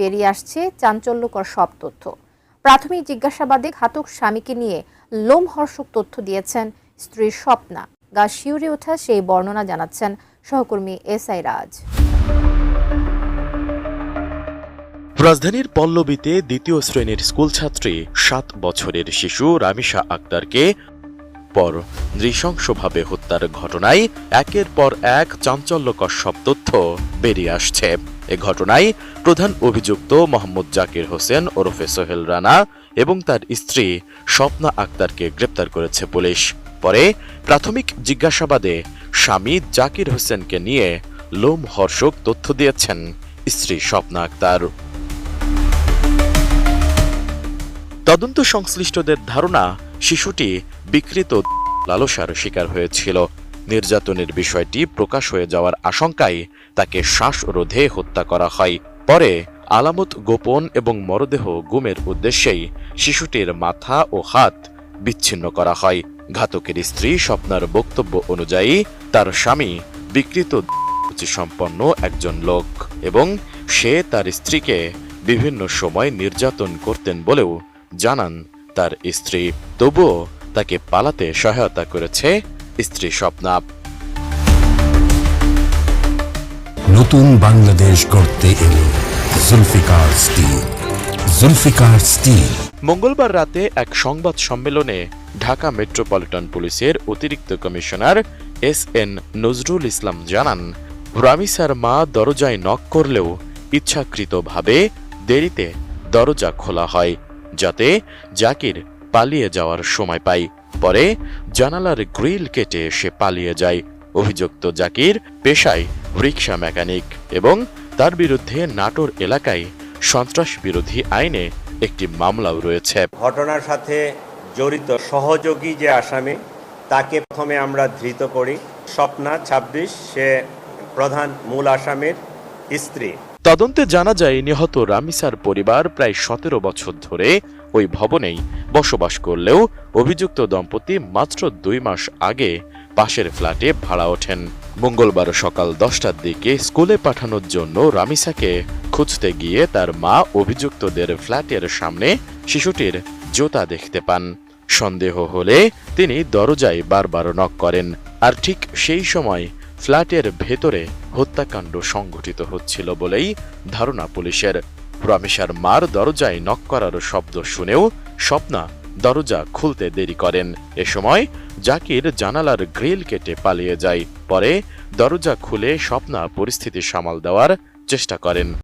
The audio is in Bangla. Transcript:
বেরিয়ে আসছে চাঞ্চল্যকর সব তথ্য। প্রাথমিক জিজ্ঞাসাবাদে ঘাতক স্বামীকে নিয়ে লোমহর্ষক তথ্য দিয়েছেন স্ত্রী স্বপ্না। গা শিউরে ওঠা সেই বর্ণনা জানাচ্ছেন সহকর্মী এসআই রাজ। রাজধানীর পল্লবীতে দ্বিতীয় শ্রেণীর স্কুলছাত্রী 7 বছরের শিশু রামিসা আক্তারকে পর নৃশংসভাবে হত্যার ঘটনায় একের পর এক চাঞ্চল্যকর সব তথ্য বেরিয়ে আসছে। এ ঘটনায় প্রধান অভিযুক্ত মোহাম্মদ জাকির হোসেন ওরফে সোহেল রানা এবং তার স্ত্রী স্বপ্না আক্তারকে গ্রেপ্তার করেছে পুলিশ। পরে প্রাথমিক জিজ্ঞাসাবাদে স্বামী জাকির হোসেনকে নিয়ে লোমহর্ষক তথ্য দিয়েছেন স্ত্রী স্বপ্না আক্তার। তদন্ত সংশ্লিষ্টদের ধারণা, শিশুটি বিকৃত লালসার শিকার হয়েছিল। নির্যাতনের বিষয়টি প্রকাশ হয়ে যাওয়ার আশঙ্কায় তাকে শ্বাসরোধে হত্যা করা হয়। পরে আলামত গোপন এবং মরদেহ গুমের উদ্দেশ্যেই শিশুটির মাথা ও হাত বিচ্ছিন্ন করা হয়। ঘাতকের স্ত্রী স্বপ্নার বক্তব্য অনুযায়ী তার স্বামী বিকৃত সম্পন্ন একজন লোক এবং সে তার স্ত্রীকে বিভিন্ন সময় নির্যাতন করতেন বলেও জানান তার স্ত্রী। তবুও তাকে পালাতে সহায়তা করেছে স্ত্রী স্বপ্না। নতুন বাংলাদেশ গড়তে এলো জুলফিকার স্টিল। জুলফিকার স্টিল। মঙ্গলবার রাতে এক সংবাদ সম্মেলনে ঢাকা মেট্রোপলিটন পুলিশের অতিরিক্ত কমিশনার এস.এন. নজরুল ইসলাম জানান, রামিসার মা দরজায় নক করলেও ইচ্ছাকৃতভাবে দেরিতে দরজা খোলা হয় যাতে জাকির পালিয়ে যাওয়ার সময় পায়। পরে জানালার গ্রিল কেটে সে পালিয়ে যায়। অভিযুক্ত জাকির পেশায় রিকশা মেকানিক এবং তার বিরুদ্ধে নাটোর এলাকায় সন্ত্রাস বিরোধী আইনে একটি মামলাও রয়েছে। ঘটনার সাথে জড়িত সহযোগী যে আসামি তাকে প্রথমে আমরা ধৃত করি। স্বপ্না 26, সে প্রধান মূল আসামির স্ত্রী। তদন্তে জানা যায়, নিহত রামিসার পরিবার প্রায় 17 বছর ধরে ওই ভবনেই বসবাস করলেও অভিযুক্ত দম্পতি মাত্র 2 মাস আগে পাশের ফ্ল্যাটে ভাড়া ওঠেন। মঙ্গলবার সকাল 10টার দিকে স্কুলে পাঠানোর জন্য রামিসাকে খুঁজতে গিয়ে তার মা অভিযুক্তদের ফ্ল্যাটের সামনে শিশুটির জুতা দেখতে পান। সন্দেহ হলে তিনি দরজায় বারবার নক করেন। আর ঠিক সেই সময় ফ্ল্যাটের ভেতরে হত্যাকাণ্ড সংঘটিত হচ্ছিল বলেই ধারণা পুলিশের। রামিসার মার দরজায় নক করার শব্দ শুনেও স্বপ্না দরজা খুলতে দেরি করেন। এ সময় জাকির জানালার গ্রিল কেটে পালিয়ে যায়। পরে দরজা খুলে স্বপ্না পরিস্থিতি সামাল দেওয়ার চেষ্টা করেন।